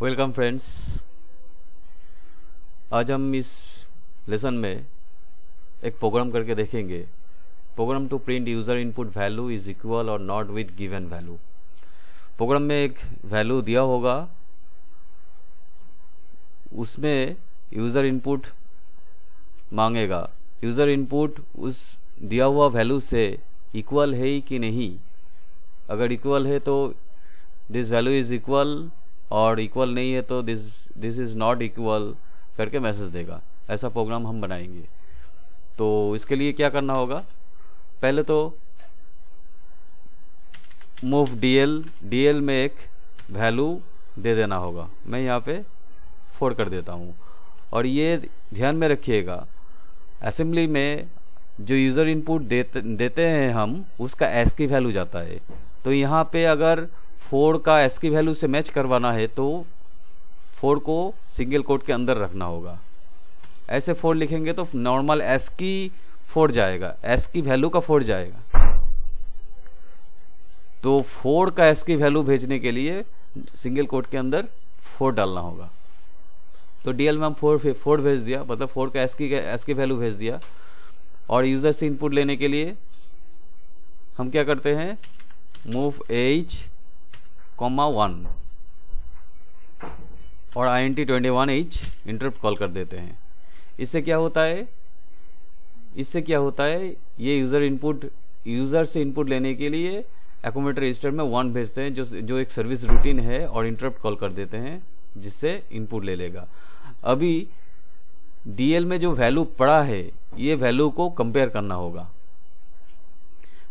Welcome friends. आज हम इस लेसन में एक प्रोग्राम करके देखेंगे। Program to print user input value is equal और not with given value. Program में एक वैल्यू दिया होगा, उसमें यूज़र इनपुट मांगेगा। यूज़र इनपुट उस दिया हुआ वैल्यू से इक्वल है कि नहीं। अगर इक्वल है तो दिस वैल्यू इज़ इक्वल, और इक्वल नहीं है तो दिस इज़ नॉट इक्वल करके मैसेज देगा। ऐसा प्रोग्राम हम बनाएंगे। तो इसके लिए क्या करना होगा, पहले तो मूव डीएल में एक वैल्यू दे देना होगा। मैं यहाँ पे 4 कर देता हूँ। और ये ध्यान में रखिएगा, असेंबली में जो यूज़र इनपुट देते हैं हम, उसका एस्की वैल्यू जाता है। तो यहाँ पे अगर 4 का एस्की वैल्यू से मैच करवाना है तो 4 को सिंगल कोट के अंदर रखना होगा। ऐसे 4 लिखेंगे तो नॉर्मल एस्की 4 जाएगा, एस्की वैल्यू का 4 जाएगा। तो 4 का एस्की वैल्यू भेजने के लिए सिंगल कोट के अंदर 4 डालना होगा। तो डीएल में हम 4 भेज दिया, मतलब 4 का एस्की वैल्यू भेज दिया। और यूज़र से इनपुट लेने के लिए हम क्या करते हैं, मूव एज 1 और int21h इंटरप्ट कॉल कर देते हैं। इससे क्या होता है, ये यूज़र से इनपुट लेने के लिए एक्यूमुलेटर रजिस्टर में 1 भेजते हैं, जो एक सर्विस रूटीन है, और इंटरप्ट कॉल कर देते हैं जिससे इनपुट ले लेगा। अभी डीएल में जो वैल्यू पड़ा है, ये वैल्यू को कंपेयर करना होगा।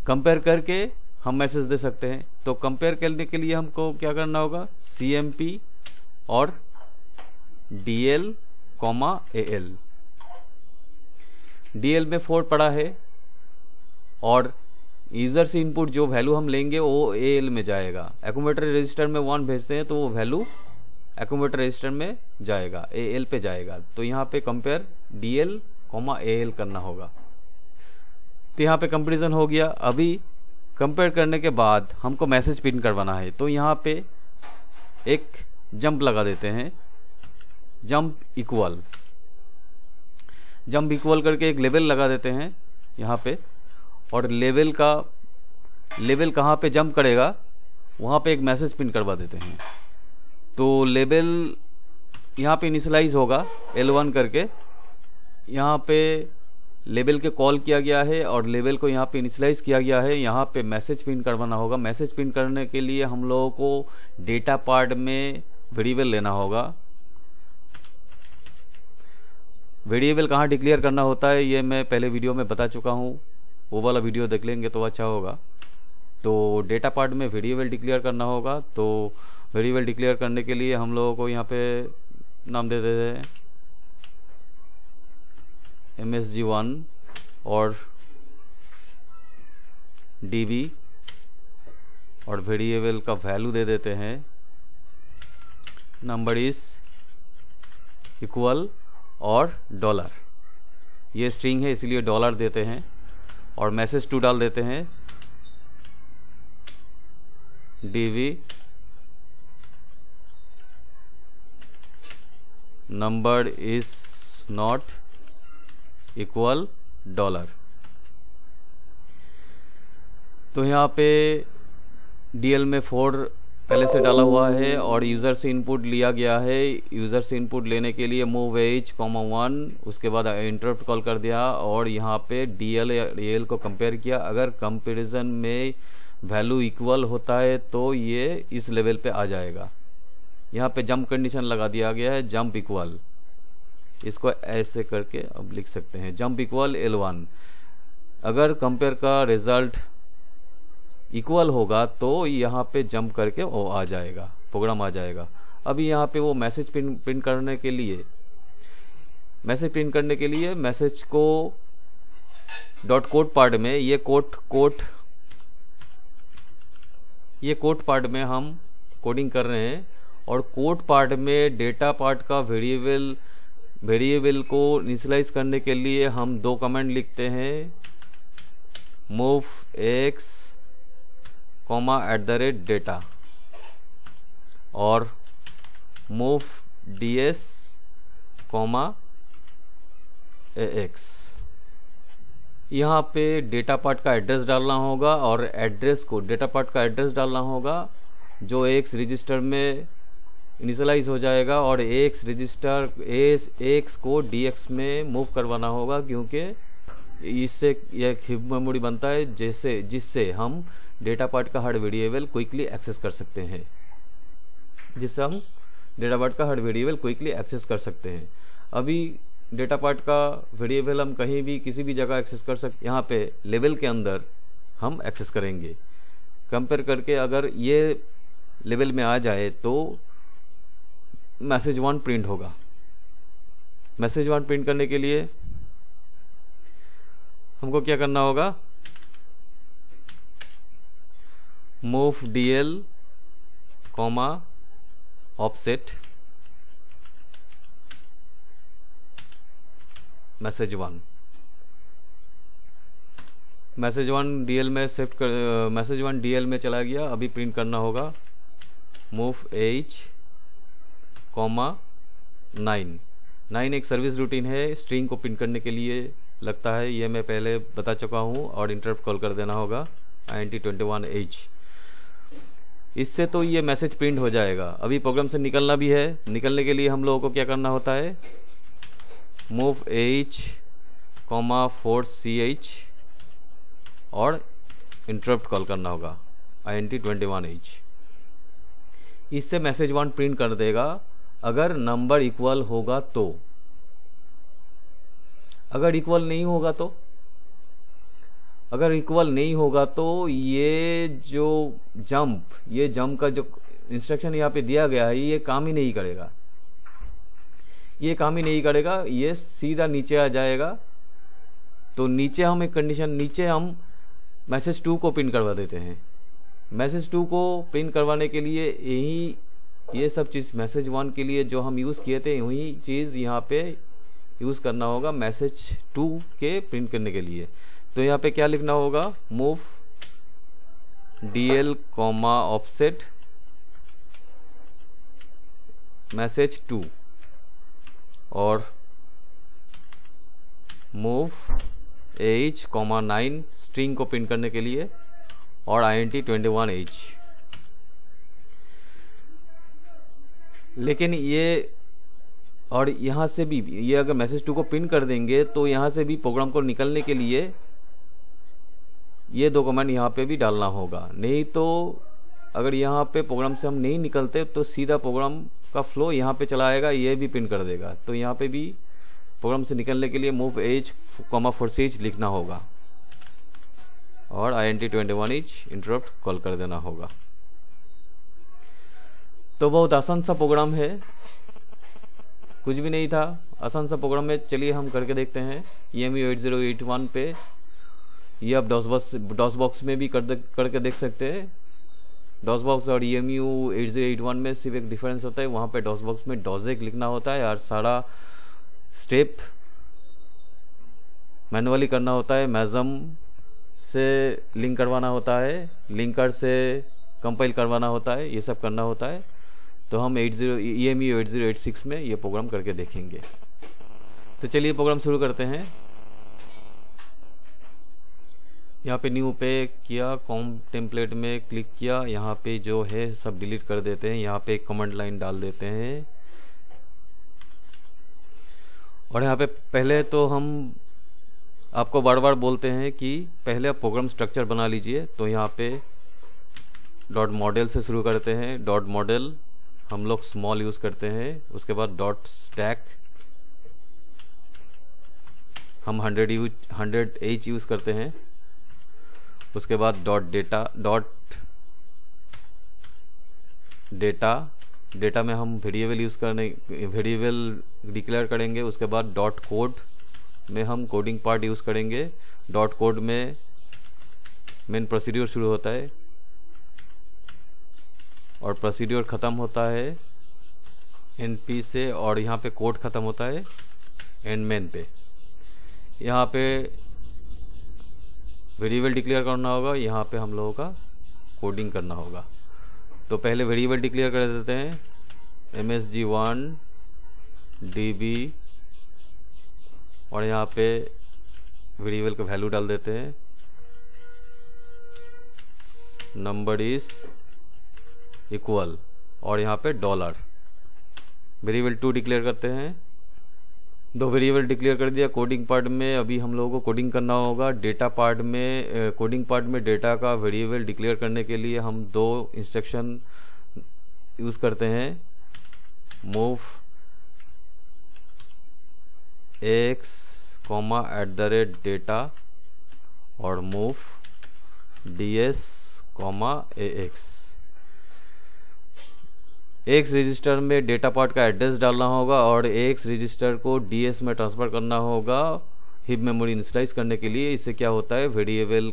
कंपेयर करके हम मैसेज दे सकते हैं। तो कंपेयर करने के लिए हमको क्या करना होगा, CMP और DL, AL। DL में 4 पड़ा है और यूज़र से इनपुट जो वैल्यू हम लेंगे वो AL में जाएगा। एक्यूमुलेटर रजिस्टर में 1 भेजते हैं तो वो वैल्यू एक्यूमुलेटर रजिस्टर में जाएगा, AL पे जाएगा। तो यहाँ पे कंपेयर DL, AL करना होगा। तो यहाँ पे कंपैरिजन हो गया। अभी कंपेयर करने के बाद हमको मैसेज प्रिंट करवाना है। तो यहाँ पे एक जंप लगा देते हैं, जंप इक्वल करके एक लेवल लगा देते हैं यहाँ पे। और लेवल कहाँ पे जंप करेगा, वहाँ पे एक मैसेज प्रिंट करवा देते हैं। तो लेवल यहाँ पे इनिशियलाइज होगा L1 करके। यहाँ पे लेवल के कॉल किया गया है और लेवल को यहाँ पे इनिशियलाइज किया गया है। यहाँ पे मैसेज प्रिंट करवाना होगा। मैसेज प्रिंट करने के लिए हम लोगों को डेटा पार्ट में वेरिएबल लेना होगा। वेरिएबल कहाँ डिक्लेयर करना होता है ये मैं पहले वीडियो में बता चुका हूँ, वो वाला वीडियो देख लेंगे तो अच्छा होगा। तो डेटा पार्ट में वेरिएबल डिक्लेयर करना होगा। तो वेरिएबल डिक्लेयर करने के लिए हम लोगों को यहाँ पे नाम दे देते हैं MSG1 और DB, और वेरिएबल का वैल्यू दे देते हैं नंबर इज इक्वल और $। ये स्ट्रिंग है इसलिए $, देते हैं। और मैसेज 2 डाल देते हैं, DB number is not equal $। तो यहाँ पे DL में 4 पहले से डाला हुआ है और यूज़र से इनपुट लिया गया है। यूज़र से इनपुट लेने के लिए मूव एज 1, उसके बाद इंटरप्ट कॉल कर दिया और यहाँ पे DL को कंपेयर किया। अगर कंपैरिजन में वैल्यू इक्वल होता है तो ये इस लेवल पे आ जाएगा। यहाँ पे जंप कंडीशन लगा दिया गया है, जंप इक्वल। इसको ऐसे करके अब लिख सकते हैं, जंप इक्वल L1। अगर कंपेयर का रिजल्ट इक्वल होगा तो यहाँ पे जंप करके वो आ जाएगा, प्रोग्राम आ जाएगा। अभी यहाँ पे वो मैसेज प्रिंट करने के लिए मैसेज को .कोड पार्ट में, ये कोड पार्ट में हम कोडिंग कर रहे हैं। और कोड पार्ट में डेटा पार्ट का वेरिएबल को इनिशियलाइज करने के लिए हम 2 कमांड लिखते हैं, मूव x, @data और मूव ds कॉमा ax। यहाँ पे डेटा पार्ट का एड्रेस डालना होगा और एड्रेस को डेटा पार्ट का एड्रेस डालना होगा जो ax रजिस्टर में इनिशियलाइज हो जाएगा, और ax रजिस्टर ax को dx में मूव करवाना होगा, क्योंकि इससे यह हीप मेमोरी बनता है जिससे हम डेटा पार्ट का हार्ड वेरिएबल क्विकली एक्सेस कर सकते हैं अभी डेटा पार्ट का वेरिएबल हम कहीं भी किसी भी जगह एक्सेस कर सकते। यहाँ पे लेवल के अंदर हम एक्सेस करेंगे। कंपेयर करके अगर ये लेवल में आ जाए तो मैसेज 1 प्रिंट होगा। मैसेज 1 प्रिंट करने के लिए हमको क्या करना होगा, move dl comma offset message 1 dl में शिफ्ट कर, मैसेज 1 dl में चला गया। अभी प्रिंट करना होगा मूव h कॉमा 9 एक सर्विस रूटीन है, स्ट्रिंग को प्रिंट करने के लिए लगता है, ये मैं पहले बता चुका हूँ, और इंटरप्ट कॉल कर देना होगा int21h। इससे तो ये मैसेज प्रिंट हो जाएगा। अभी प्रोग्राम से निकलना भी है। निकलने के लिए हम लोगों को क्या करना होता है, मूव h कॉमा $ch और इंटरप्ट कॉल करना होगा int21h। इससे मैसेज 1 प्रिंट कर देगा अगर नंबर इक्वल होगा तो। अगर इक्वल नहीं होगा तो ये जंप का जो इंस्ट्रक्शन यहाँ पे दिया गया है ये काम ही नहीं करेगा। ये सीधा नीचे आ जाएगा। तो नीचे हम एक कंडीशन, नीचे हम मैसेज 2 को प्रिंट करवा देते हैं। मैसेज 2 को प्रिंट करवाने के लिए ये सब चीज़ मैसेज 1 के लिए जो हम यूज़ किए थे वही चीज़ यहाँ पे यूज़ करना होगा मैसेज 2 के प्रिंट करने के लिए। तो यहाँ पे क्या लिखना होगा, move dl comma offset message 2 और मूव h कॉमा 9 स्ट्रिंग को प्रिंट करने के लिए और int21h। लेकिन ये और यहाँ से भी ये अगर मैसेज 2 को प्रिंट कर देंगे तो यहाँ से भी प्रोग्राम को निकलने के लिए ये 2 कमांड यहाँ पे भी डालना होगा। नहीं तो अगर यहाँ पे प्रोग्राम से हम नहीं निकलते तो सीधा प्रोग्राम का फ्लो यहाँ पे चला आएगा, ये भी प्रिंट कर देगा। तो यहाँ पे भी प्रोग्राम से निकलने के लिए मूव h कॉमा $ch लिखना होगा और int21h इंटरप्ट कॉल कर देना होगा। तो बहुत आसान सा प्रोग्राम है, कुछ भी नहीं था, आसान सा प्रोग्राम है। चलिए हम करके देखते हैं। EMU8081 पे ये आप डॉस बॉक्स में भी करके देख सकते हैं। डॉस बॉक्स और EMU8081 में सिर्फ एक डिफरेंस होता है, वहाँ पे डॉस बॉक्स में डॉजेक लिखना होता है और सारा स्टेप मैनुअली करना होता है। मैजम से लिंक करवाना होता है, लिंकर से कंपाइल करवाना होता है, ये सब करना होता है। तो हम EMU8086 में ये प्रोग्राम करके देखेंगे। तो चलिए प्रोग्राम शुरू करते हैं। यहाँ पे न्यू पे किया, कॉम टेम्पलेट में क्लिक किया, यहाँ पे जो है सब डिलीट कर देते हैं। यहाँ पे एक कमांड लाइन डाल देते हैं और यहाँ पे पहले तो हम आपको बार बार बोलते हैं कि पहले आप प्रोग्राम स्ट्रक्चर बना लीजिए। तो यहाँ पे डॉट मॉडल से शुरू करते हैं। डॉट मॉडल हम लोग स्मॉल यूज़ करते हैं। उसके बाद डॉट स्टैक हम 100H यूज़ करते हैं। उसके बाद डॉट डेटा में हम वेरिएबल डिक्लेयर करेंगे। उसके बाद डॉट कोड में हम कोडिंग पार्ट यूज़ करेंगे। डॉट कोड में मेन प्रोसीड्यूर शुरू होता है और प्रोसीड्यूर ख़त्म होता है NP से, और यहाँ पे कोड ख़त्म होता है एंड मेन पे। यहाँ पे वेरिएबल डिक्लेयर करना होगा, यहाँ पे हम लोगों का कोडिंग करना होगा। तो पहले वेरिएबल डिक्लेयर कर देते हैं। MSG1 DB और यहाँ पे वेरिएबल का वैल्यू डाल देते हैं, नंबर इज इक्वल और यहाँ पे $। वेरिएबल 2 डिक्लेयर करते हैं, 2 वेरिएबल डिक्लेयर कर दिया। कोडिंग पार्ट में अभी हम लोगों को कोडिंग करना होगा। डेटा पार्ट में कोडिंग पार्ट में डेटा का वेरिएबल डिक्लेयर करने के लिए हम 2 इंस्ट्रक्शन यूज़ करते हैं, मूव x, @data और move ds, ax। X register में डेटा पार्ट का एड्रेस डालना होगा और एक्स रजिस्टर को ds में ट्रांसफ़र करना होगा हीप मेमोरी इनिशियलाइज करने के लिए। इससे क्या होता है, वेरिएबल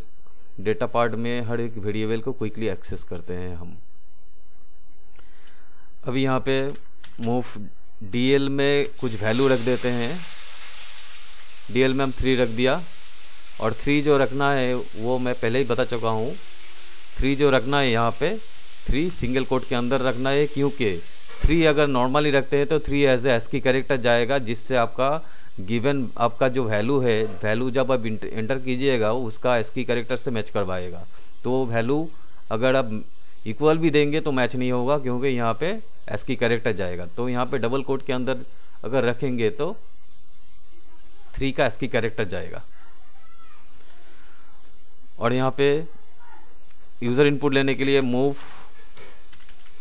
डेटा पार्ट में हर एक वेरिएबल को क्विकली एक्सेस करते हैं हम। अभी यहाँ पे मूव dl में कुछ वैल्यू रख देते हैं। dl में हम 3 रख दिया और 3 जो रखना है वो मैं पहले ही बता चुका हूँ। 3 जो रखना है यहाँ पे 3 सिंगल कोट के अंदर रखना है, क्योंकि 3 अगर नॉर्मली रखते हैं तो 3 एज ए ASCII कैरेक्टर जाएगा, जिससे आपका गिवन आपका जो वैल्यू है, वैल्यू जब आप एंटर कीजिएगा उसका ASCII कैरेक्टर से मैच करवाएगा। तो वैल्यू अगर आप इक्वल भी देंगे तो मैच नहीं होगा, क्योंकि यहाँ पे ASCII कैरेक्टर जाएगा। तो यहाँ पे डबल कोट के अंदर अगर रखेंगे तो 3 का ASCII कैरेक्टर जाएगा। और यहाँ पे यूज़र इनपुट लेने के लिए मूव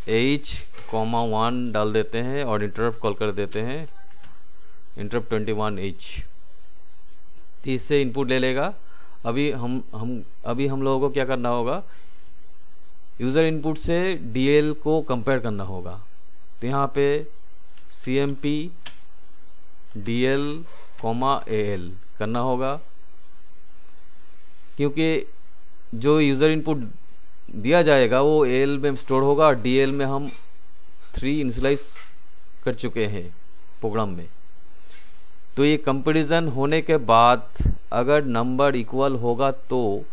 h, 1 डाल देते हैं और इंटरप्ट कॉल कर देते हैं, इंटरप्ट 21h। तो इससे इनपुट ले लेगा। अभी हम लोगों को क्या करना होगा, यूज़र इनपुट से DL को कंपेयर करना होगा। तो यहाँ पे CMP DL, AL करना होगा, क्योंकि जो यूज़र इनपुट दिया जाएगा वो AL में स्टोर होगा और DL में हम 3 इनिशियलाइज कर चुके हैं प्रोग्राम में। तो ये कंपैरिजन होने के बाद अगर नंबर इक्वल होगा तो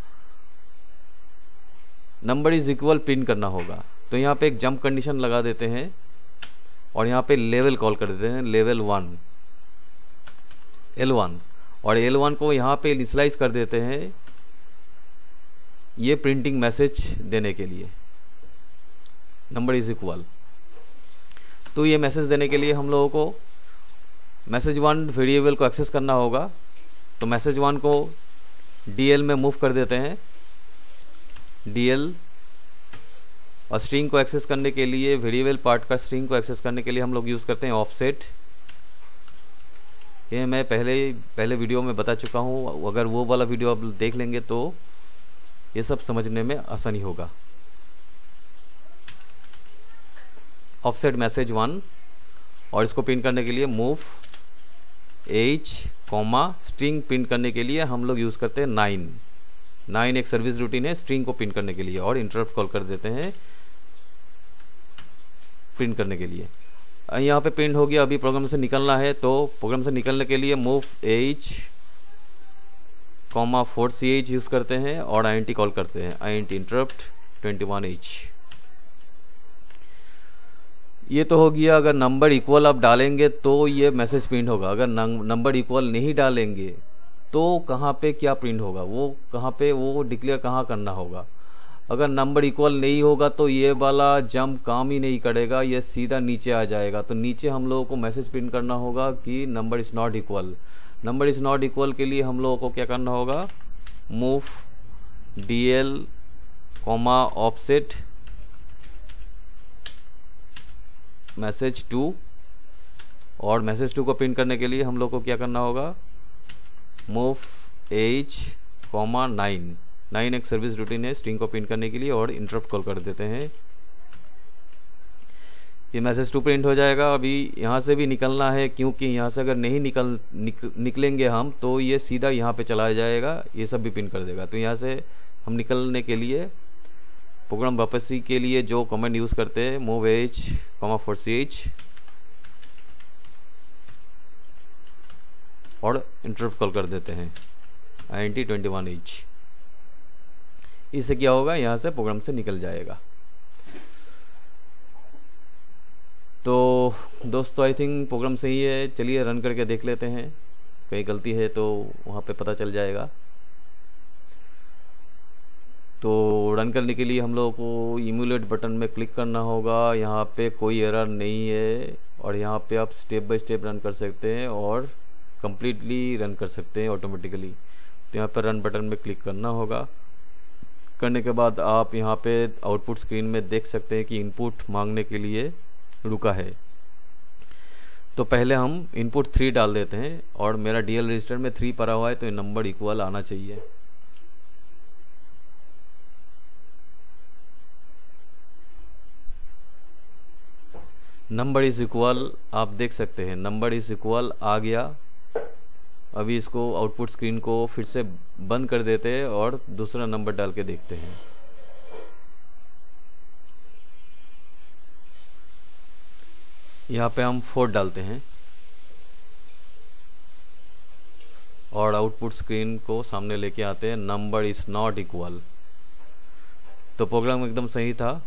नंबर इज इक्वल प्रिंट करना होगा। तो यहाँ पे एक जंप कंडीशन लगा देते हैं और यहाँ पे लेवल कॉल कर देते हैं, लेवल 1 L1, और L1 को यहाँ पे इनिशियलाइज कर देते हैं ये प्रिंटिंग मैसेज देने के लिए, नंबर इज इक्वल। तो ये मैसेज देने के लिए हम लोगों को मैसेज 1 वेरिएबल को एक्सेस करना होगा। तो मैसेज 1 को DL में मूव कर देते हैं, DL, और स्ट्रिंग को एक्सेस करने के लिए वेरिएबल पार्ट का स्ट्रिंग को एक्सेस करने के लिए हम लोग यूज़ करते हैं ऑफसेट। ये मैं पहले वीडियो में बता चुका हूँ, अगर वो वाला वीडियो आप देख लेंगे तो ये सब समझने में आसानी होगा। ऑफसेट मैसेज 1, और इसको प्रिंट करने के लिए मूव h, स्ट्रिंग प्रिंट करने के लिए हम लोग यूज़ करते हैं 9 एक सर्विस रूटीन है स्ट्रिंग को प्रिंट करने के लिए, और इंटरप्ट कॉल कर देते हैं प्रिंट करने के लिए। यहाँ पे प्रिंट हो गया। अभी प्रोग्राम से निकलना है, तो प्रोग्राम से निकलने के लिए मूव h, 4ch यूज़ करते हैं और int कॉल करते हैं, int इंटरप्ट 21h। ये तो हो गया। अगर नंबर इक्वल आप डालेंगे तो ये मैसेज प्रिंट होगा। अगर नंबर इक्वल नहीं डालेंगे तो कहाँ पे क्या प्रिंट होगा, वो कहाँ पे वो डिक्लेयर कहाँ करना होगा। अगर नंबर इक्वल नहीं होगा तो ये वाला जंप काम ही नहीं करेगा, ये सीधा नीचे आ जाएगा। तो नीचे हम लोगों को मैसेज प्रिंट करना होगा कि number is not equal. Number is not equal के लिए हम लोगों को क्या करना होगा, मूव DL, ऑफसेट मैसेज 2, और मैसेज 2 को प्रिंट करने के लिए हम लोग को क्या करना होगा, मूव h, 9 एक सर्विस रूटीन है स्ट्रिंग को प्रिंट करने के लिए, और इंटरप्ट कॉल कर देते हैं। ये मैसेज 2 प्रिंट हो जाएगा। अभी यहाँ से भी निकलना है, क्योंकि यहाँ से अगर नहीं निकलेंगे हम तो ये सीधा यहाँ पे चला जाएगा, ये सब भी प्रिंट कर देगा। तो यहाँ से हम निकलने के लिए प्रोग्राम वापसी के लिए जो कमांड यूज़ करते हैं, मूव h, 4ch, और इंटरप्ट कॉल कर देते हैं int 21h। इससे क्या होगा, यहाँ से प्रोग्राम से निकल जाएगा। तो दोस्तों आई थिंक प्रोग्राम सही है, चलिए रन करके देख लेते हैं, कहीं गलती है तो वहाँ पे पता चल जाएगा। तो रन करने के लिए हम लोगों को इम्यूलेट बटन में क्लिक करना होगा। यहाँ पे कोई एरर नहीं है और यहाँ पे आप स्टेप बाय स्टेप रन कर सकते हैं और कम्प्लीटली रन कर सकते हैं ऑटोमेटिकली। तो यहाँ पर रन बटन में क्लिक करना होगा। करने के बाद आप यहाँ पे आउटपुट स्क्रीन में देख सकते हैं कि इनपुट मांगने के लिए रुका है। तो पहले हम इनपुट 3 डाल देते हैं और मेरा डीएल रजिस्टर में 3 पड़ा हुआ है, तो ये नंबर इक्वल आना चाहिए। नंबर इज इक्वल, आप देख सकते हैं नंबर इज इक्वल आ गया। अभी इसको आउटपुट स्क्रीन को फिर से बंद कर देते हैं और दूसरा नंबर डाल के देखते हैं। यहाँ पे हम 4 डालते हैं और आउटपुट स्क्रीन को सामने लेके आते हैं, नंबर इज नॉट इक्वल। तो प्रोग्राम एकदम सही था,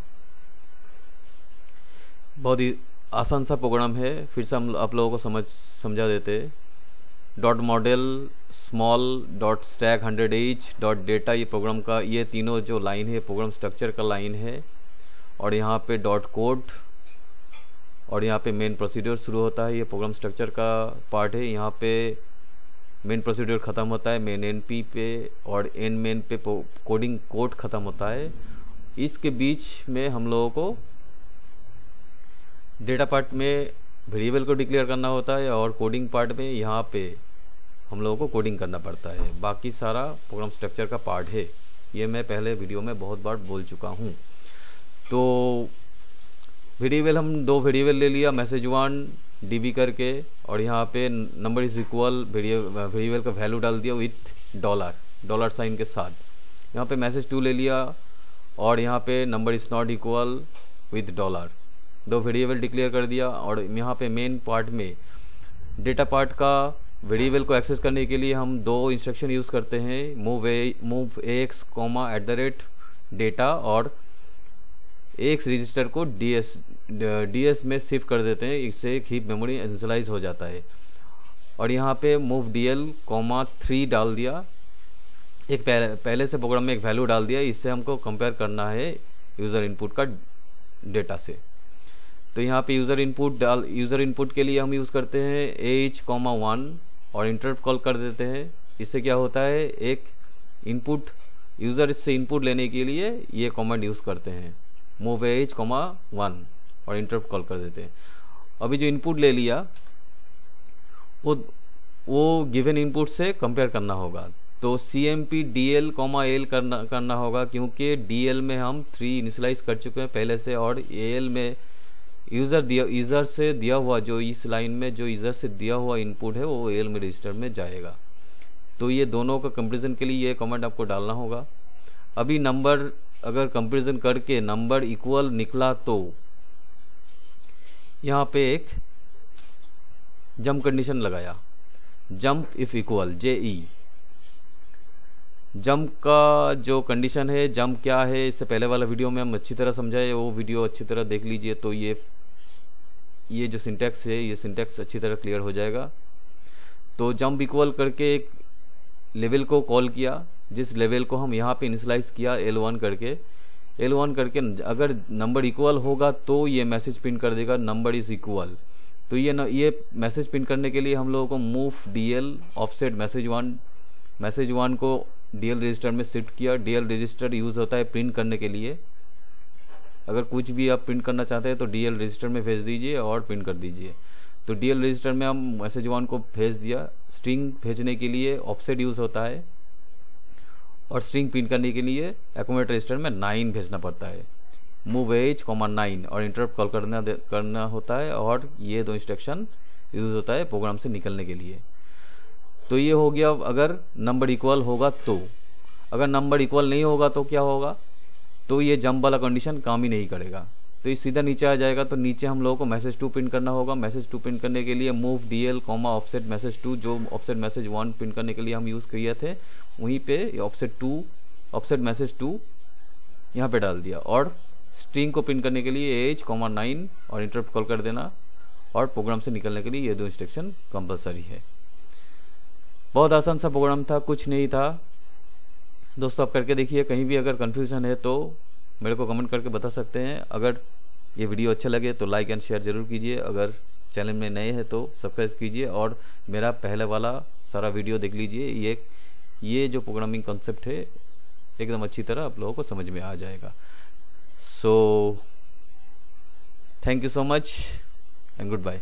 बहुत ही आसान सा प्रोग्राम है। फिर से हम आप लोगों को समझा देते हैं। Dot model small dot stack 100h dot data, ये प्रोग्राम का ये तीनों जो लाइन है प्रोग्राम स्ट्रक्चर का लाइन है। और यहाँ पे डॉट कोड और यहाँ पे मेन प्रोसीड्यूर शुरू होता है, ये प्रोग्राम स्ट्रक्चर का पार्ट है। यहाँ पे मेन प्रोसीड्यूर ख़त्म होता है मेन एनपी पे और एन मेन पे कोडिंग कोड ख़त्म होता है। इसके बीच में हम लोगों को डेटा पार्ट में वेरिएबल को डिक्लेयर करना होता है और कोडिंग पार्ट में यहाँ पे हम लोगों को कोडिंग करना पड़ता है। बाकी सारा प्रोग्राम स्ट्रक्चर का पार्ट है, ये मैं पहले वीडियो में बहुत बार बोल चुका हूँ। तो वेरिएबल हम 2 वेरिएबल ले लिया, मैसेज1 डीबी करके और यहाँ पे नंबर इज इक्वल वेरिएबल का वैल्यू डाल दिया विथ डॉलर साइन के साथ। यहाँ पे मैसेज2 ले लिया और यहाँ पे number is not equal with $। 2 variable declare कर दिया। और यहाँ पे मेन पार्ट में डेटा पार्ट का वेरिएबल को एक्सेस करने के लिए हम 2 इंस्ट्रक्शन यूज़ करते हैं, मूव AX डेटा और AX रजिस्टर को DS में शिफ्ट कर देते हैं, इससे एक हीप मेमोरी इनिशियलाइज हो जाता है। और यहाँ पे मूव DL 3 डाल दिया, एक पहले से प्रोग्राम में एक वैल्यू डाल दिया, इससे हमको कंपेयर करना है यूज़र इनपुट का डेटा से। तो यहाँ पे यूज़र इनपुट के लिए हम यूज़ करते हैं AH1 और इंटरप्ट कॉल कर देते हैं। इससे क्या होता है, एक इनपुट यूज़र से इनपुट लेने के लिए ये कमांड यूज़ करते हैं, मूव AH1 और इंटरप्ट कॉल कर देते हैं। अभी जो इनपुट ले लिया वो गिवन इनपुट से कंपेयर करना होगा। तो CMP DL, AL करना होगा, क्योंकि DL में हम 3 इनिशियलाइज कर चुके हैं पहले से और AL में यूज़र से दिया हुआ जो इस लाइन में जो यूज़र से दिया हुआ इनपुट है वो AL में रजिस्टर में जाएगा। तो ये दोनों का कंपैरिजन के लिए ये कमांड आपको डालना होगा। अभी नंबर अगर कंपैरिजन करके नंबर इक्वल निकला तो यहाँ पे एक जंप कंडीशन लगाया, jump if equal JE। Jump का जो कंडीशन है, जंप क्या है, इससे पहले वाला वीडियो में हम अच्छी तरह समझाए, वो वीडियो अच्छी तरह देख लीजिए तो ये जो सिंटैक्स है ये सिंटैक्स अच्छी तरह क्लियर हो जाएगा। तो जंप इक्वल करके एक लेवल को कॉल किया, जिस लेवल को हम यहाँ पे इनिशियलाइज किया L1 करके अगर नंबर इक्वल होगा तो ये मैसेज प्रिंट कर देगा नंबर इज इक्वल। तो ये मैसेज प्रिंट करने के लिए हम लोगों को मूव DL ऑफसेट मैसेज1 को DL रजिस्टर में शिफ्ट किया। DL रजिस्टर यूज़ होता है प्रिंट करने के लिए, अगर कुछ भी आप प्रिंट करना चाहते हैं तो DL रजिस्टर में भेज दीजिए और प्रिंट कर दीजिए। तो DL रजिस्टर में हम मैसेज1 को भेज दिया। स्ट्रिंग भेजने के लिए ऑफसेट यूज़ होता है और स्ट्रिंग प्रिंट करने के लिए एक्यूमुलेट रजिस्टर में 9 भेजना पड़ता है, मूव AH9 और इंटरप्ट कॉल करना होता है। और ये 2 इंस्ट्रक्शन यूज़ होता है प्रोग्राम से निकलने के लिए। तो ये हो गया अगर नंबर इक्वल होगा तो। अगर नंबर इक्वल नहीं होगा तो क्या होगा, तो ये जंप वाला कंडीशन काम ही नहीं करेगा, तो ये सीधा नीचे आ जाएगा। तो नीचे हम लोगों को मैसेज2 प्रिंट करना होगा। मैसेज2 प्रिंट करने के लिए मूव DL ऑफसेट मैसेज2, जो ऑफसेट मैसेज1 प्रिंट करने के लिए हम यूज़ किए थे, वहीं पे ऑफसेट मैसेज2 यहाँ पे डाल दिया और स्ट्रिंग को प्रिंट करने के लिए एज 9 और इंटरप्ट कॉल कर देना, और प्रोग्राम से निकलने के लिए ये 2 इंस्ट्रक्शन कंपलसरी है। बहुत आसान सा प्रोग्राम था, कुछ नहीं था दोस्तों। आप करके देखिए, कहीं भी अगर कन्फ्यूज़न है तो मेरे को कमेंट करके बता सकते हैं। अगर ये वीडियो अच्छा लगे तो लाइक एंड शेयर ज़रूर कीजिए। अगर चैनल में नए हैं तो सब्सक्राइब कीजिए, और मेरा पहले वाला सारा वीडियो देख लीजिए। ये जो प्रोग्रामिंग कॉन्सेप्ट है एकदम अच्छी तरह आप लोगों को समझ में आ जाएगा। So thank you so much and good bye.